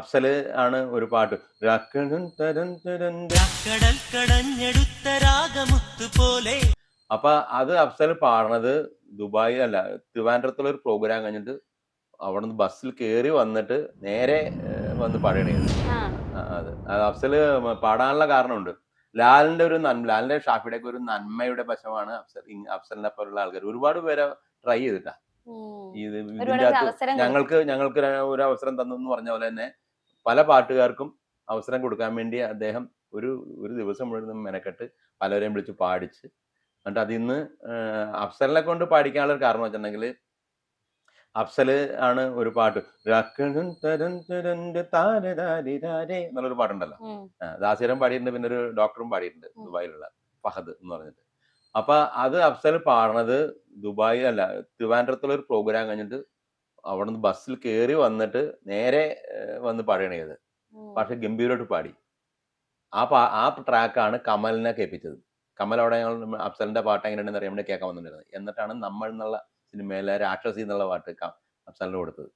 അഫ്സല് ആണ് ഒരു പാട്ട്. കടൽ കടഞ്ഞെടുത്ത രാഗമുത്ത് പോലെ. അപ്പൊ അത് അഫ്സൽ പാടണത് ദുബായിലല്ല, ട്രിവാൻഡ്രത്തുള്ള ഒരു പ്രോഗ്രാം കഴിഞ്ഞിട്ട് അവിടുന്ന് ബസ്സിൽ കയറി വന്നിട്ട് നേരെ വന്ന് പാടുകയാണ്. ആ. അത് അഫ്സല് പാടാനുള്ള കാരണമുണ്ട്. ലാലിന്റെ ഷാഫിയുടെ ഒക്കെ ഒരു നന്മയുടെ വശമാണ് അഫ്സലിനെ പോലുള്ള ആൾക്കാർ ഒരുപാട് പേരെ ട്രൈ ചെയ്തിട്ടാ. ഉം. ഒരുപാട് ഇതിന്റെ പേർക്ക് അകത്ത് അവസരം കൊടുത്തു. ഞങ്ങൾക്ക് ഒരു അവസരം തന്നു എന്ന് പറഞ്ഞ പോലെ തന്നെ പല പാട്ടുകാർക്കും അവസരം കൊടുക്കാൻ വേണ്ടി അദ്ദേഹം ഒരു ഒരു ദിവസം മുഴുവൻ മെനക്കെട്ട് പലരെയും വിളിച്ച് പാടിച്ച്, എന്നിട്ട് അതിന്ന് അഫ്സലിനെ കൊണ്ട് പാടിക്കാനുള്ള ഒരു കാരണം വെച്ചിട്ടുണ്ടെങ്കിൽ, അഫ്സല് ആണ് ഒരു പാട്ട് എന്നുള്ളൊരു പാട്ടുണ്ടല്ലോ. ഉം. ദാസേരൻ പാടിയിട്ടുണ്ട്, പിന്നെ ഒരു ഡോക്ടറും പാടിയിട്ടുണ്ട് ഉം. ദുബായിലുള്ള ഫഹദ് എന്ന് പറഞ്ഞിട്ട്. അപ്പൊ അത് അഫ്സൽ പാടണത് ദുബായിലല്ല, ട്രിവാൻഡ്രത്തുള്ള ഒരു പ്രോഗ്രാം കഴിഞ്ഞിട്ട് അവിടുന്ന് ബസ്സിൽ കയറി വന്നിട്ട് നേരെ വന്ന് പാടുകയാണ് ചെയ്തത്. ഉം. പക്ഷെ ഗംഭീരമായിട്ട് പാടി. ആ ട്രാക്കാണ് കമലിനെ കേൾപ്പിച്ചത്. കമൽ അവിടെ ഞങ്ങൾ അഫ്സലിന്റെ പാട്ട് എങ്ങനെയുണ്ടെന്ന് അറിയാൻ വേണ്ടി കേൾക്കാൻ വന്നിട്ടുണ്ടായിരുന്നത്. എന്നിട്ടാണ് നമ്മൾ എന്നുള്ള സിനിമയിലെ രാക്ഷസി എന്നുള്ള പാട്ട് അഫ്സലിന് കൊടുത്തത്.